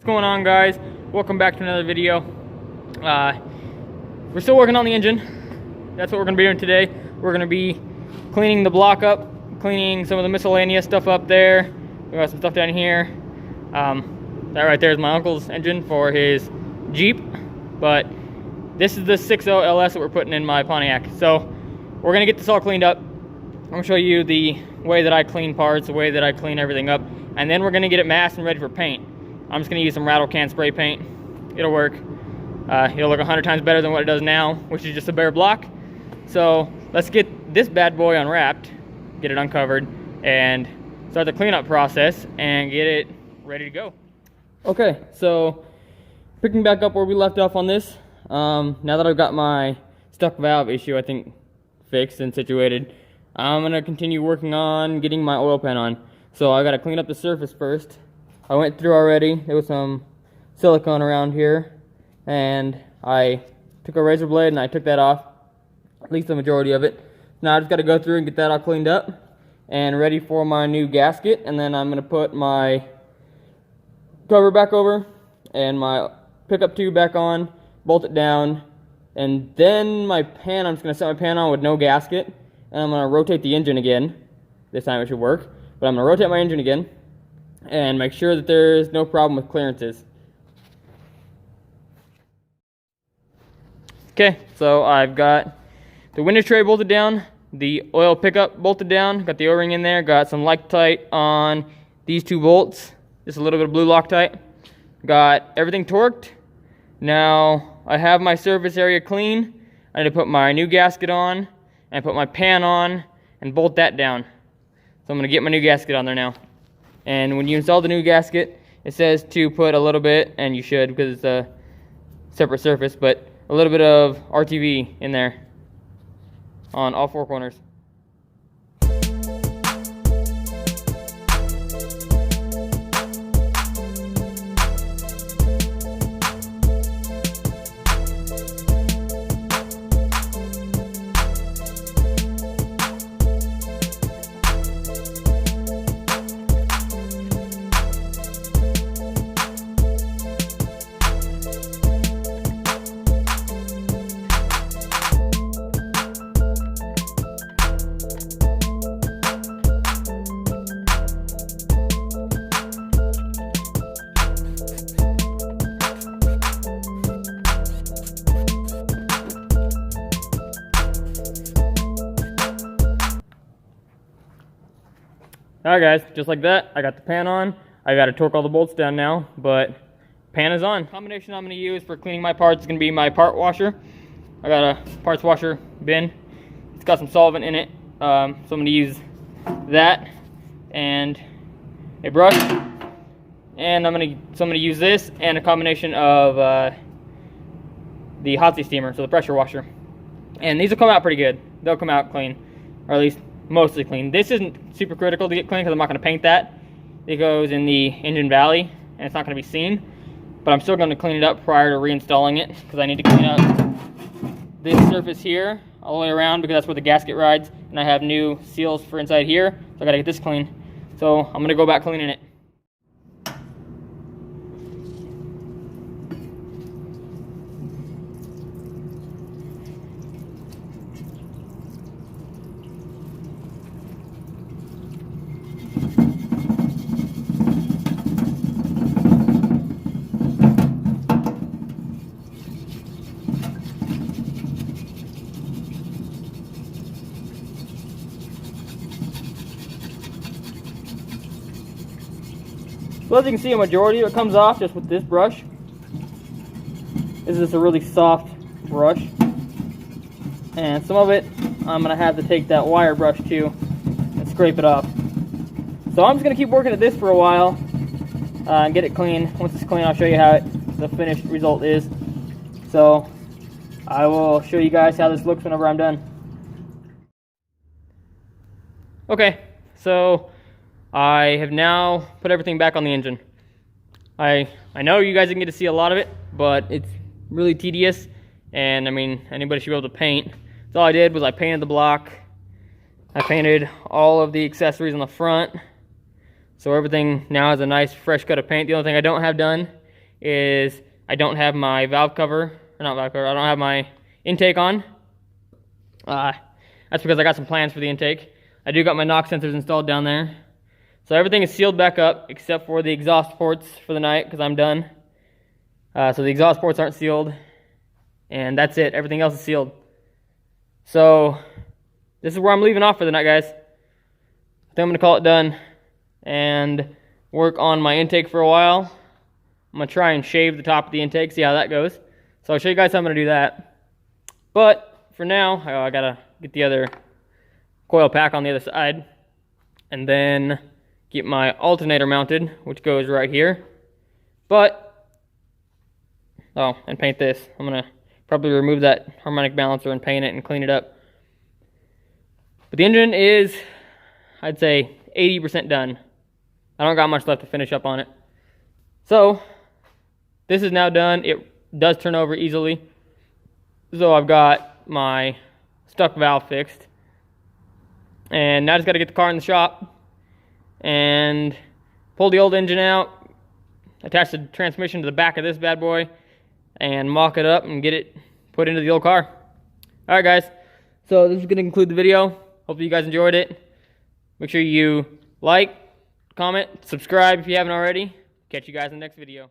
What's going on, guys? Welcome back to another video. We're still working on the engine. That's what we're going to be doing today. We're going to be cleaning the block up, cleaning some of the miscellaneous stuff up there. We got some stuff down here. That right there is my uncle's engine for his Jeep, but this is the 6.0 LS that we're putting in my Pontiac. So we're going to get this all cleaned up. I'm going to show you the way that I clean parts, the way that I clean everything up, and then we're going to get it masked and ready for paint. I'm just going to use some rattle can spray paint. It'll work. It'll look 100 times better than what it does now, which is just a bare block. So let's get this bad boy unwrapped, get it uncovered, and start the cleanup process and get it ready to go. Okay, so picking back up where we left off on this, now that I've got my stuck valve issue, I think, fixed and situated, I'm going to continue working on getting my oil pan on. So I got to clean up the surface first. I went through already. There was some silicone around here, and I took a razor blade and I took that off, at least the majority of it. Now I just got to go through and get that all cleaned up and ready for my new gasket, and then I'm going to put my cover back over and my pickup tube back on, bolt it down, and then my pan, I'm just going to set my pan on with no gasket, and I'm going to rotate the engine again. This time it should work, but I'm going to rotate my engine again and make sure that there's no problem with clearances. Okay, so I've got the window tray bolted down, the oil pickup bolted down, got the O-ring in there, got some Loctite on these two bolts, just a little bit of blue Loctite. Got everything torqued. Now I have my surface area clean. I need to put my new gasket on and put my pan on and bolt that down. So I'm going to get my new gasket on there now. And when you install the new gasket, it says to put a little bit, and you should because it's a separate surface, but a little bit of RTV in there on all four corners. Alright guys, just like that, I got the pan on. I got to torque all the bolts down now, but pan is on. The combination I'm going to use for cleaning my parts is going to be my part washer. I got a parts washer bin. It's got some solvent in it, so I'm going to use that and a brush. And I'm going to use this and a combination of the Hotzi steamer, so the pressure washer. And these will come out pretty good. They'll come out clean, or at least mostly clean. This isn't super critical to get clean because I'm not going to paint that. It goes in the engine valley and it's not going to be seen, but I'm still going to clean it up prior to reinstalling it because I need to clean up this surface here all the way around because that's where the gasket rides, and I have new seals for inside here, so I got to get this clean. So I'm going to go back cleaning it. So as you can see, a majority of it comes off just with this brush. This is a really soft brush. And some of it, I'm going to have to take that wire brush too and scrape it off. So I'm just going to keep working at this for a while and get it clean. Once it's clean, I'll show you how the finished result is. So I will show you guys how this looks whenever I'm done. Okay, so I have now put everything back on the engine. I know you guys didn't get to see a lot of it, but it's really tedious, and I mean, anybody should be able to paint. So all I did was I painted the block. I painted all of the accessories on the front, so everything now has a nice fresh coat of paint. The only thing I don't have done is I don't have my valve cover, or not valve cover, I don't have my intake on. That's because I got some plans for the intake. I do got my knock sensors installed down there. So everything is sealed back up except for the exhaust ports for the night because I'm done. So the exhaust ports aren't sealed. And that's it. Everything else is sealed. So this is where I'm leaving off for the night, guys. I think I'm going to call it done and work on my intake for a while. I'm going to try and shave the top of the intake, see how that goes. So I'll show you guys how I'm going to do that. But for now, I got to get the other coil pack on the other side. And then get my alternator mounted, which goes right here. But, oh, and paint this. I'm going to probably remove that harmonic balancer and paint it and clean it up. But the engine is, I'd say, 80% done. I don't got much left to finish up on it. So, this is now done. It does turn over easily. So I've got my stuck valve fixed. And now I just got to get the car in the shop and pull the old engine out, attach the transmission to the back of this bad boy, and mock it up and get it put into the old car. Alright guys, so this is going to conclude the video. Hope you guys enjoyed it. Make sure you like, comment, subscribe if you haven't already. Catch you guys in the next video.